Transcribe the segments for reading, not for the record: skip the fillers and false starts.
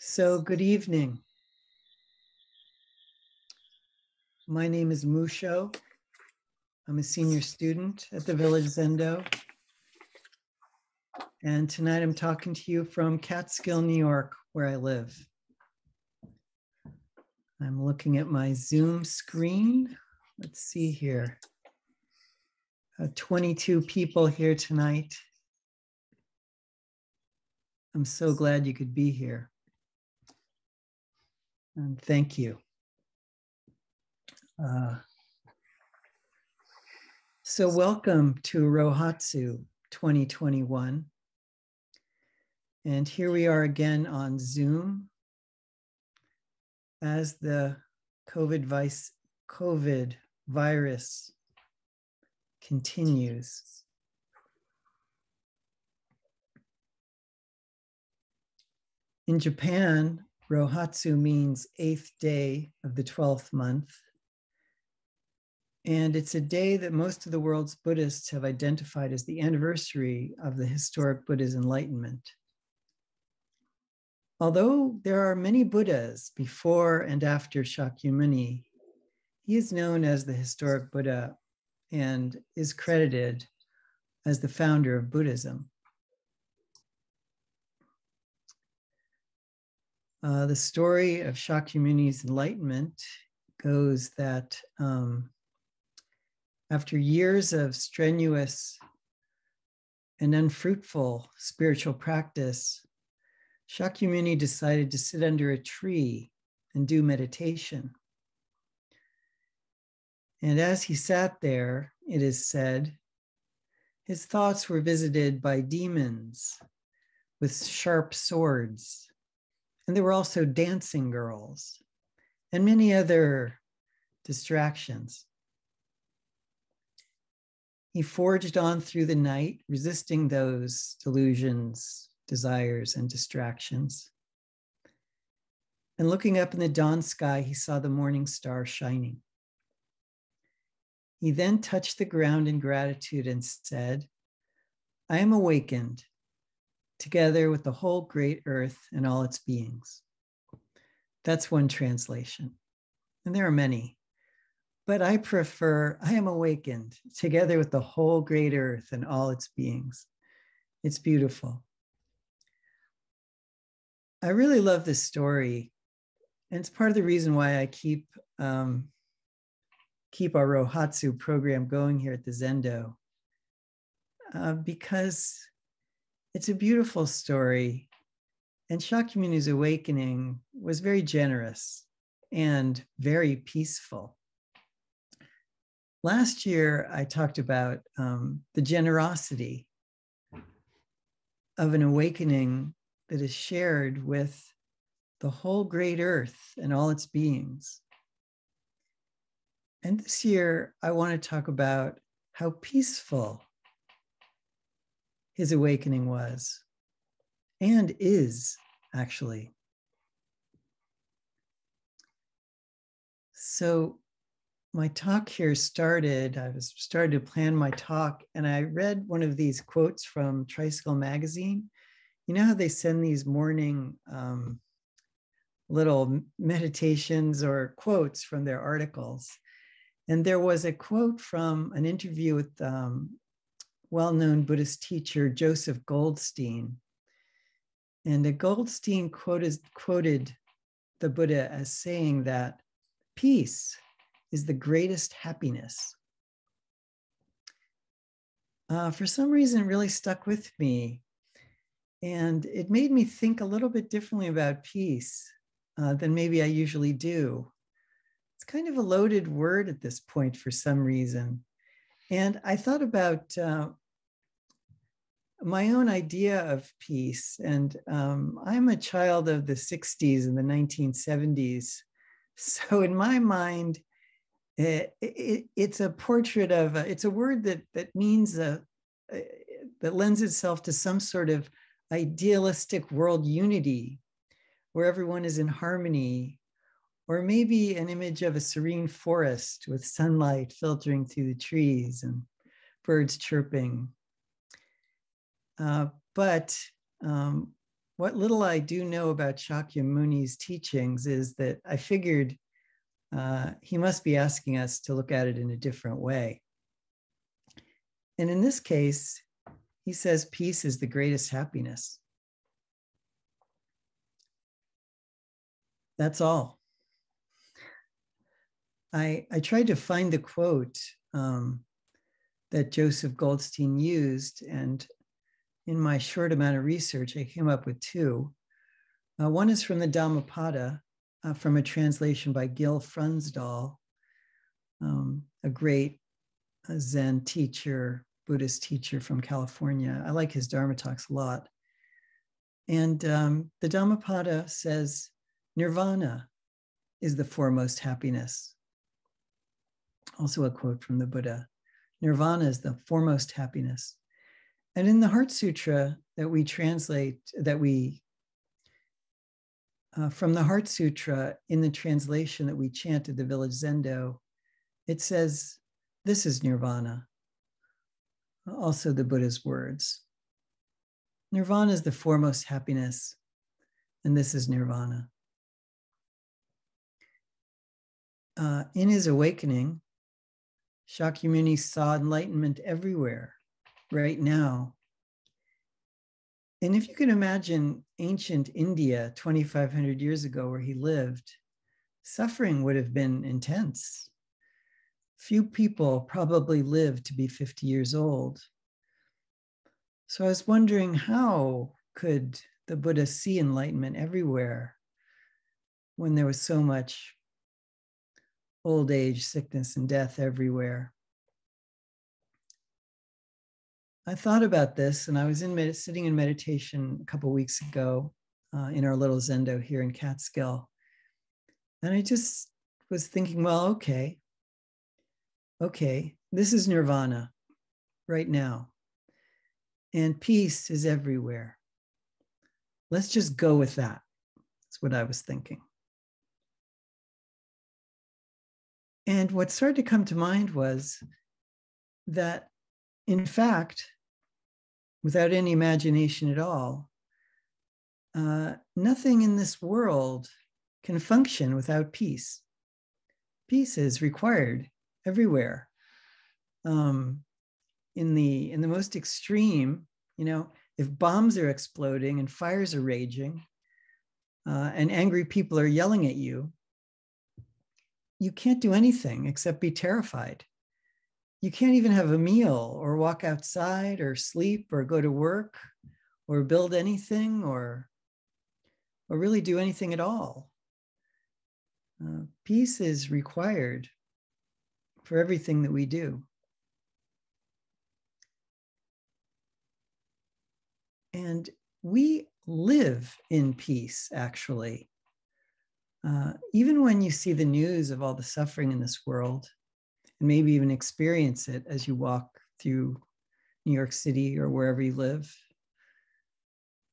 So, good evening. My name is Musho. I'm a senior student at the Village Zendo. And tonight I'm talking to you from Catskill, New York, where I live. I'm looking at my Zoom screen. Let's see here. 22 people here tonight. I'm so glad you could be here. And thank you. So welcome to Rohatsu 2021. And here we are again on Zoom as the COVID virus continues. In Japan, Rohatsu means 8th day of the 12th month. And it's a day that most of the world's Buddhists have identified as the anniversary of the historic Buddha's enlightenment. Although there are many Buddhas before and after Shakyamuni, he is known as the historic Buddha and is credited as the founder of Buddhism. The story of Shakyamuni's enlightenment goes that after years of strenuous and unfruitful spiritual practice, Shakyamuni decided to sit under a tree and do meditation. And as he sat there, it is said, his thoughts were visited by demons with sharp swords. And there were also dancing girls and many other distractions. He forged on through the night, resisting those delusions, desires, and distractions. And looking up in the dawn sky, he saw the morning star shining. He then touched the ground in gratitude and said, I am awakened, together with the whole great earth and all its beings. That's one translation. And there are many. But I prefer, I am awakened, together with the whole great earth and all its beings. It's beautiful. I really love this story. And it's part of the reason why I keep our Rohatsu program going here at the Zendo. Because it's a beautiful story. And Shakyamuni's awakening was very generous and very peaceful. Last year, I talked about the generosity of an awakening that is shared with the whole great earth and all its beings. And this year, I want to talk about how peaceful his awakening was and is, actually. So my talk here started, I was starting to plan my talk, and I read one of these quotes from Tricycle Magazine. You know how they send these morning little meditations or quotes from their articles. And there was a quote from an interview with well-known Buddhist teacher Joseph Goldstein. And Goldstein quoted the Buddha as saying that peace is the greatest happiness. For some reason, it really stuck with me. And it made me think a little bit differently about peace than maybe I usually do. It's kind of a loaded word at this point for some reason. And I thought about my own idea of peace. And I'm a child of the 60s and the 1970s. So in my mind, it's a portrait of, it's a word that means, that lends itself to some sort of idealistic world unity where everyone is in harmony, or maybe an image of a serene forest with sunlight filtering through the trees and birds chirping. But what little I do know about Shakyamuni's teachings is that I figured he must be asking us to look at it in a different way. And in this case, he says peace is the greatest happiness. That's all. I tried to find the quote that Joseph Goldstein used, and in my short amount of research, I came up with two. One is from the Dhammapada, from a translation by Gil Fronsdal, a great Zen teacher, Buddhist teacher from California. I like his Dharma talks a lot. And the Dhammapada says, Nirvana is the foremost happiness. Also a quote from the Buddha. Nirvana is the foremost happiness. And in the Heart Sutra that we translate, from the Heart Sutra, in the translation that we chant at the Village Zendo, it says, this is Nirvana. Also the Buddha's words. Nirvana is the foremost happiness, and this is Nirvana. In his awakening, Shakyamuni saw enlightenment everywhere, right now. And if you can imagine ancient India 2,500 years ago where he lived, suffering would have been intense. Few people probably lived to be 50 years old. So I was wondering, how could the Buddha see enlightenment everywhere when there was so much old age, sickness, and death everywhere? I thought about this, and I was sitting in meditation a couple of weeks ago in our little Zendo here in Catskill. And I just was thinking, well, okay, this is Nirvana right now. And peace is everywhere. Let's just go with that. That's what I was thinking. And what started to come to mind was that, in fact, without any imagination at all, nothing in this world can function without peace. Peace is required everywhere. In the most extreme, if bombs are exploding and fires are raging, and angry people are yelling at you, you can't do anything except be terrified. You can't even have a meal or walk outside or sleep or go to work or build anything or really do anything at all. Peace is required for everything that we do. And we live in peace, actually. Even when you see the news of all the suffering in this world, and maybe even experience it as you walk through New York City or wherever you live,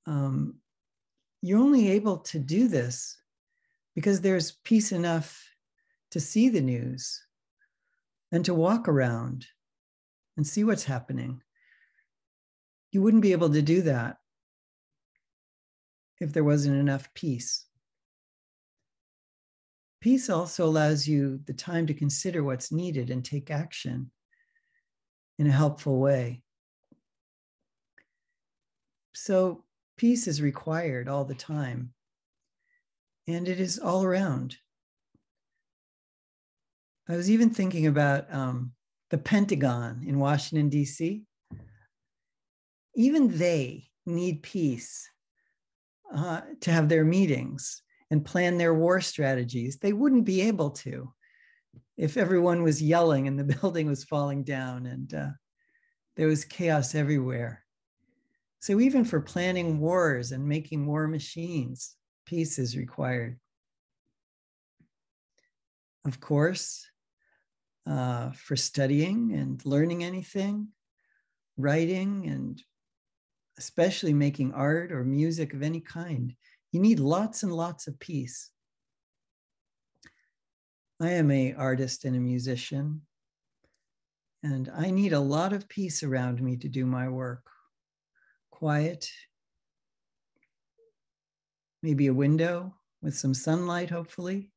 you're only able to do this because there's peace enough to see the news and to walk around and see what's happening. You wouldn't be able to do that if there wasn't enough peace. Peace also allows you the time to consider what's needed and take action in a helpful way. So peace is required all the time, and it is all around. I was even thinking about the Pentagon in Washington, D.C. Even they need peace to have their meetings and plan their war strategies. They wouldn't be able to if everyone was yelling and the building was falling down and there was chaos everywhere. So even for planning wars and making war machines, peace is required. Of course, for studying and learning anything, writing, and especially making art or music of any kind, you need lots and lots of peace. I am an artist and a musician, and I need a lot of peace around me to do my work. Quiet, maybe a window with some sunlight, hopefully.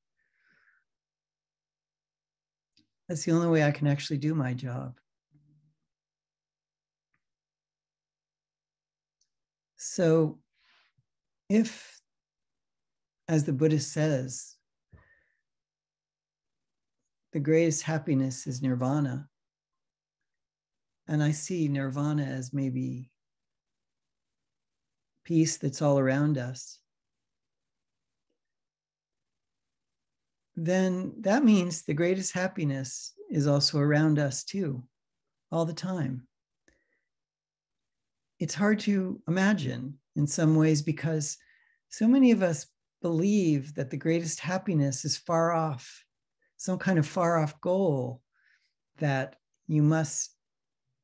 That's the only way I can actually do my job. So if, as the Buddha says, the greatest happiness is nirvana, and I see nirvana as maybe peace that's all around us, then that means the greatest happiness is also around us too, all the time. It's hard to imagine in some ways because so many of us believe that the greatest happiness is far off, some kind of far off goal that you must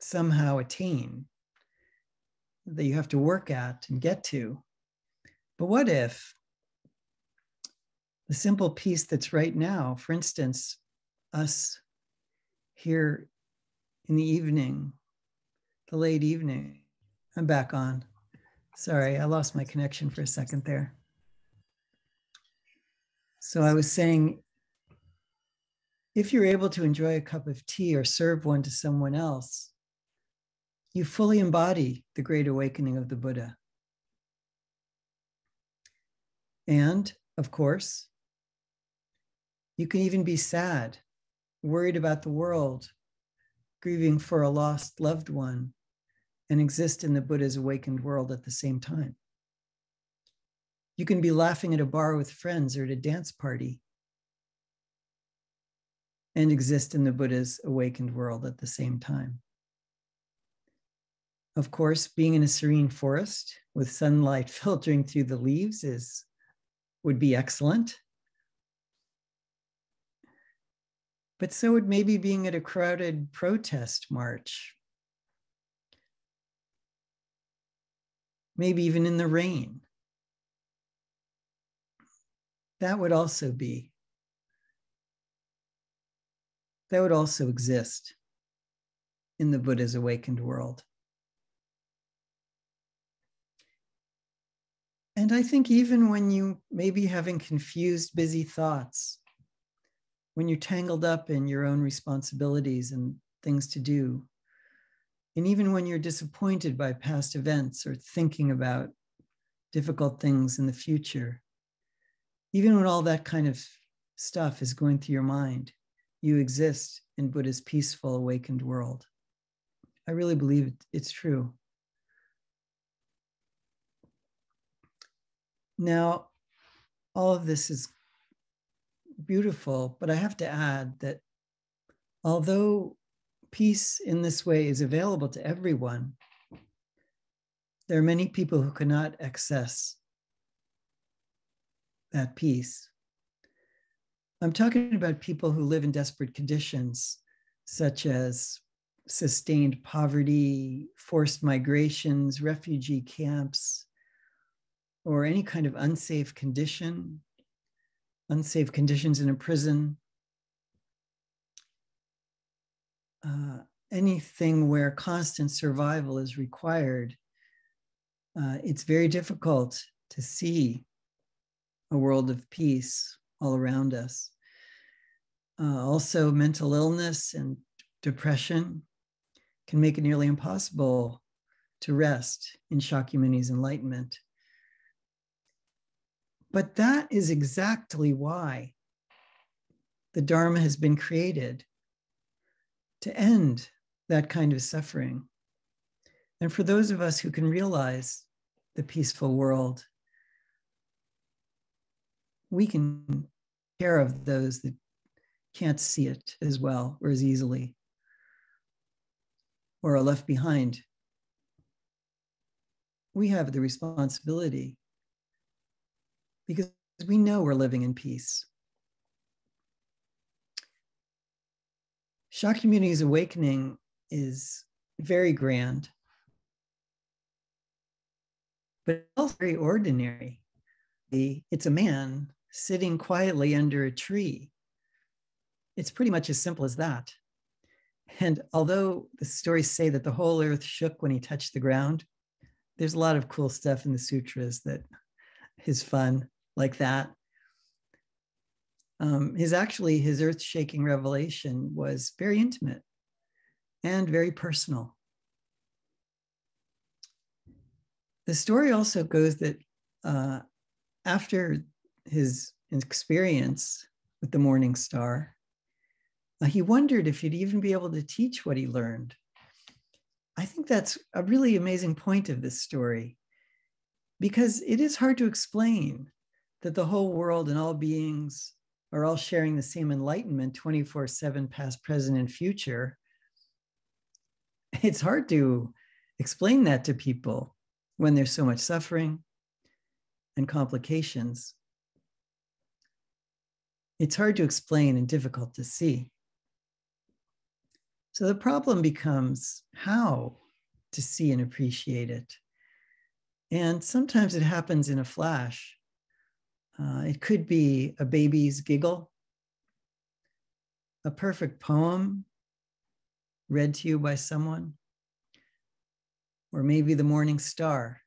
somehow attain, that you have to work at and get to. But what if the simple peace that's right now, for instance, us here in the evening, the late evening, I'm back on. Sorry, I lost my connection for a second there. So I was saying, if you're able to enjoy a cup of tea or serve one to someone else, you fully embody the great awakening of the Buddha. And of course, you can even be sad, worried about the world, grieving for a lost loved one, and exist in the Buddha's awakened world at the same time. You can be laughing at a bar with friends or at a dance party and exist in the Buddha's awakened world at the same time. Of course, being in a serene forest with sunlight filtering through the leaves would be excellent. But so would maybe being at a crowded protest march, maybe even in the rain. That would also exist in the Buddha's awakened world. And I think even when you may be having confused, busy thoughts, when you're tangled up in your own responsibilities and things to do, and even when you're disappointed by past events or thinking about difficult things in the future, even when all that kind of stuff is going through your mind, you exist in Buddha's peaceful, awakened world. I really believe it's true. Now, all of this is beautiful, but I have to add that although peace in this way is available to everyone, there are many people who cannot access that peace. I'm talking about people who live in desperate conditions, such as sustained poverty, forced migrations, refugee camps, or any kind of unsafe conditions in a prison, anything where constant survival is required. It's very difficult to see a world of peace all around us. Also, mental illness and depression can make it nearly impossible to rest in Shakyamuni's enlightenment. But that is exactly why the Dharma has been created, to end that kind of suffering. And for those of us who can realize the peaceful world, we can take care of those that can't see it as well or as easily, or are left behind. We have the responsibility because we know we're living in peace. Shakyamuni's awakening is very grand, but also very ordinary. It's a man sitting quietly under a tree. It's pretty much as simple as that. And although the stories say that the whole earth shook when he touched the ground, there's a lot of cool stuff in the sutras that his fun like that. His earth-shaking revelation was very intimate and very personal. The story also goes that after his experience with the morning star, he wondered if he'd even be able to teach what he learned. I think that's a really amazing point of this story, because it is hard to explain that the whole world and all beings are all sharing the same enlightenment 24/7, past, present, and future. It's hard to explain that to people when there's so much suffering and complications. It's hard to explain and difficult to see. So the problem becomes how to see and appreciate it. And sometimes it happens in a flash. It could be a baby's giggle, a perfect poem read to you by someone, or maybe the morning star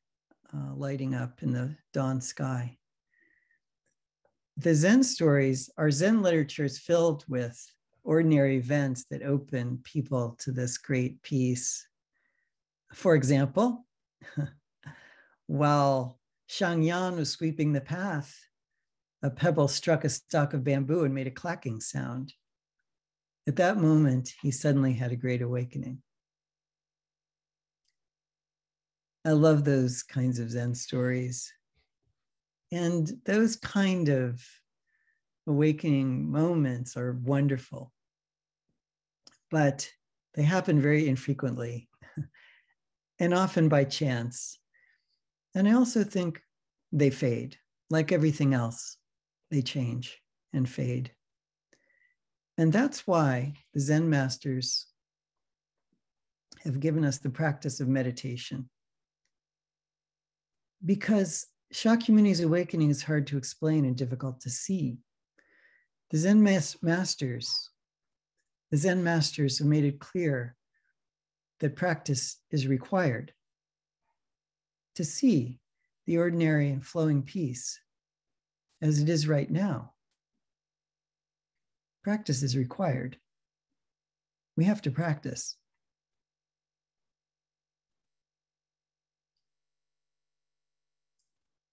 lighting up in the dawn sky. The Zen stories, our Zen literature is filled with ordinary events that open people to this great peace. For example, while Shangyan was sweeping the path, a pebble struck a stalk of bamboo and made a clacking sound. At that moment, he suddenly had a great awakening. I love those kinds of Zen stories. And those kind of awakening moments are wonderful, but they happen very infrequently and often by chance. And I also think they fade, like everything else. They change and fade. And that's why the Zen masters have given us the practice of meditation. Because Shakyamuni's awakening is hard to explain and difficult to see. The Zen masters have made it clear that practice is required to see the ordinary and flowing peace as it is right now. Practice is required. We have to practice.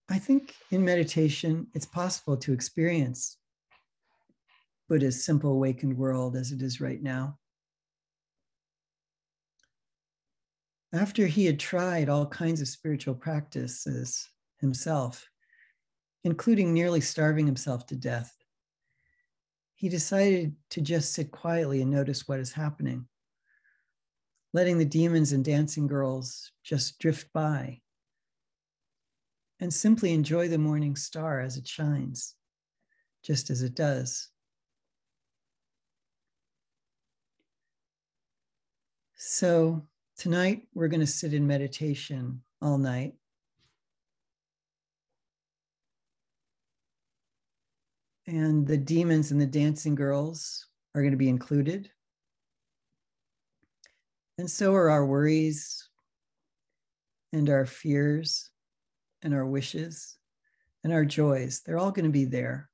I think in meditation, it's possible to experience Buddha's simple awakened world as it is right now. After he had tried all kinds of spiritual practices himself, including nearly starving himself to death, he decided to just sit quietly and notice what is happening, letting the demons and dancing girls just drift by, and simply enjoy the morning star as it shines, just as it does. So tonight we're going to sit in meditation all night. And the demons and the dancing girls are going to be included. And so are our worries and our fears and our wishes and our joys. They're all going to be there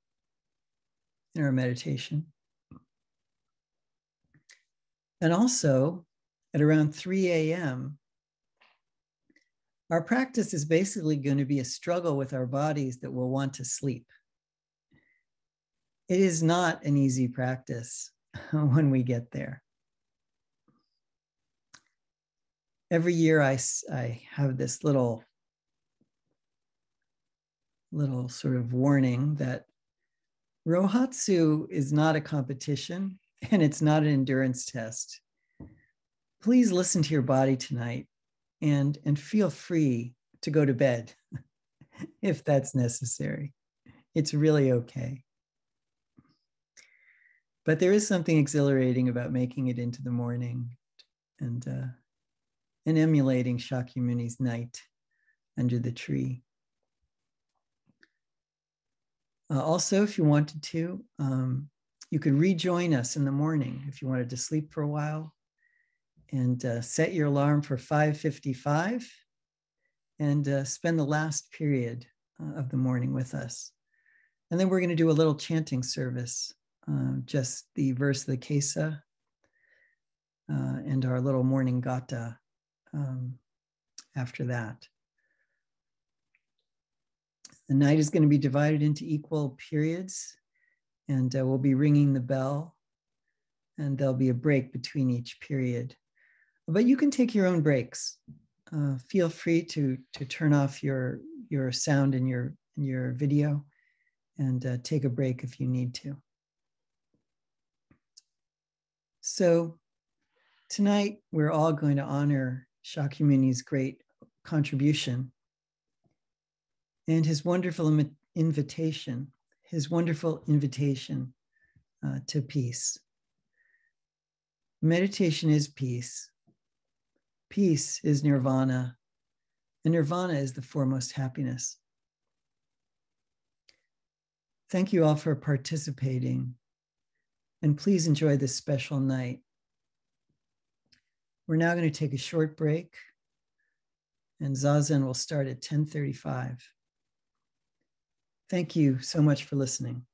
in our meditation. And also at around 3 a.m., our practice is basically going to be a struggle with our bodies that will want to sleep. It is not an easy practice when we get there. Every year I have this little sort of warning that Rohatsu is not a competition and it's not an endurance test. Please listen to your body tonight and feel free to go to bed if that's necessary. It's really okay. But there is something exhilarating about making it into the morning and emulating Shakyamuni's night under the tree. Also, if you wanted to, you could rejoin us in the morning if you wanted to sleep for a while, and set your alarm for 5:55 and spend the last period of the morning with us. And then we're going to do a little chanting service, just the verse of the Kesa and our little morning gata after that. The night is going to be divided into equal periods, and we'll be ringing the bell, and there'll be a break between each period. But you can take your own breaks. Feel free to turn off your sound in your video and take a break if you need to. So tonight, we're all going to honor Shakyamuni's great contribution and his wonderful invitation to peace. Meditation is peace. Peace is nirvana, and nirvana is the foremost happiness. Thank you all for participating, and please enjoy this special night. We're now going to take a short break, and zazen will start at 10:35. Thank you so much for listening.